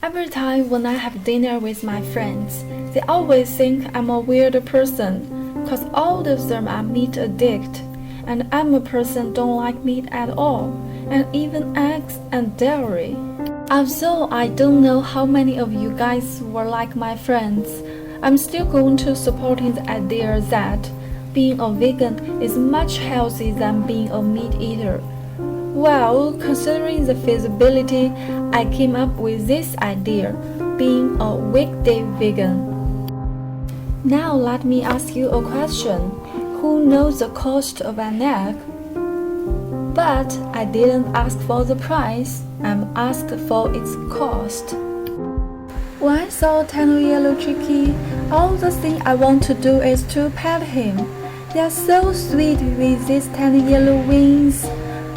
Every time when I have dinner with my friends, they always think I'm a weird person, 'cause all of them are meat addict, and I'm a person don't like meat at all, and even eggs and dairy. Although I don't know how many of you guys were like my friends, I'm still going to supporting the idea that being a vegan is much healthier than being a meat eater. Well, considering the feasibility, I came up with this idea, being a weekday vegan. Now let me ask you a question. Who knows the cost of an egg? But I didn't ask for the price, I'm asked for its cost. When I saw a tiny yellow chicky, all the thing I want to do is to pet him. They are so sweet with these tiny yellow wings.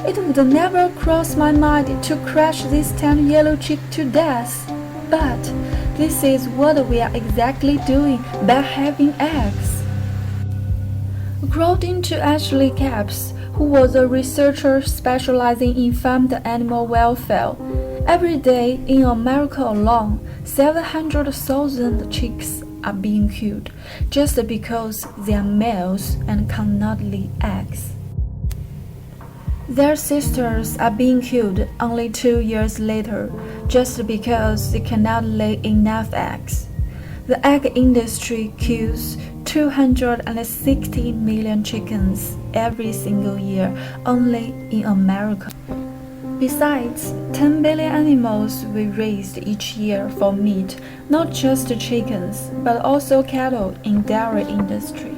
It would never cross my mind to crush this tiny yellow chick to death. But this is what we are exactly doing by having eggs. According to Ashley Capps, who was a researcher specializing in farmed animal welfare, every day in America alone, 700,000 chicks are being killed just because they are males and cannot lay eggs. Their sisters are being killed only 2 years later just because they cannot lay enough eggs. The egg industry kills 260 million chickens every single year only in America. Besides, 10 billion animals we raised each year for meat, not just chickens, but also cattle in dairy industry.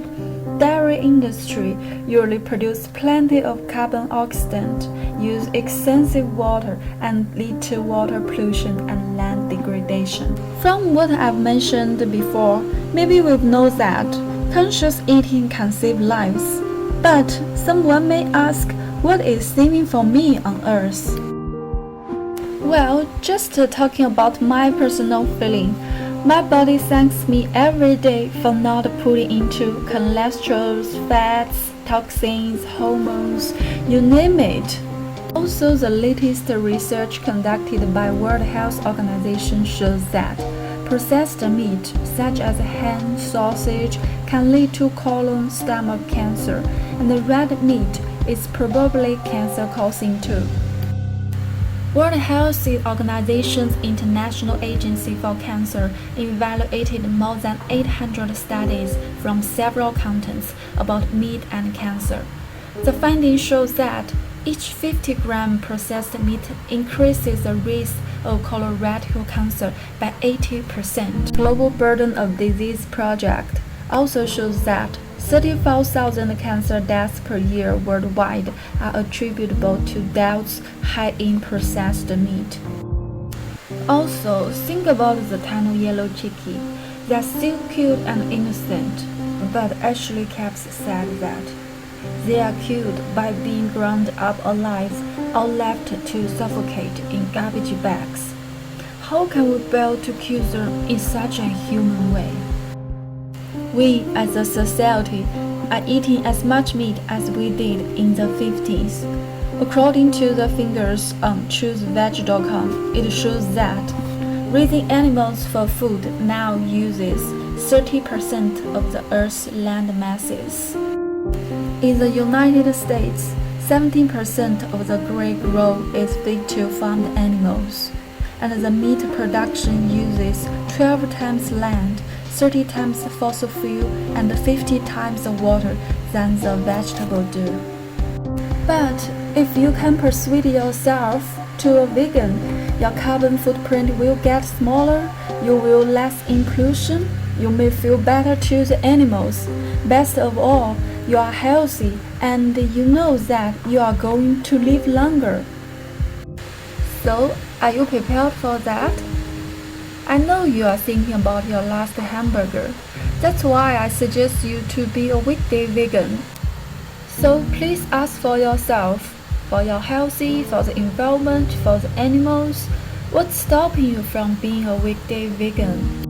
Dairy industry usually produce plenty of carbon oxidant, use extensive water, and lead to water pollution and land degradation. From what I've mentioned before, maybe we know that conscious eating can save lives. But someone may ask, what is saving for me on Earth? Well, just talking about my personal feeling, my body thanks me every day for not putting into cholesterol, fats, toxins, hormones, you name it. Also, the latest research conducted by World Health Organization shows that processed meat, such as ham, sausage, can lead to colon stomach cancer, and the red meat is probably cancer-causing too. World Health Organization's International Agency for Cancer evaluated more than 800 studies from several continents about meat and cancer. The findings show that each 50-gram processed meat increases the risk of colorectal cancer by 80%. Global Burden of Disease Project also shows that 34,000 cancer deaths per year worldwide are attributable to diets high in processed meat. Also, think about the tiny yellow chicky. They are still cute and innocent, but Ashley Capps said that they are killed by being ground up alive or left to suffocate in garbage bags. How can we bear to kill them in such a human way? We, as a society, are eating as much meat as we did in the 50s. According to the figures on ChooseVeg.com, it shows that raising animals for food now uses 30% of the Earth's land masses. In the United States, 17% of the grain grown is fed to farmed animals, and the meat production uses 12 times land, 30 times fossil fuel, and 50 times the water than the vegetable do. But if you can persuade yourself to a vegan, your carbon footprint will get smaller, you will less in pollution, you may feel better to the animals. Best of all, you are healthy and you know that you are going to live longer. So, are you prepared for that? I know you are thinking about your last hamburger. That's why I suggest you to be a weekday vegan. So please ask for yourself, for your health, for the environment, for the animals, what's stopping you from being a weekday vegan?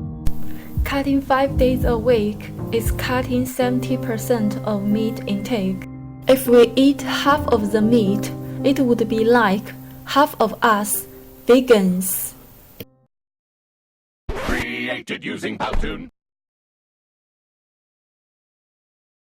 Cutting 5 days a week is cutting 70% of meat intake. If we eat half of the meat, it would be like half of us vegans. created using Powtoon.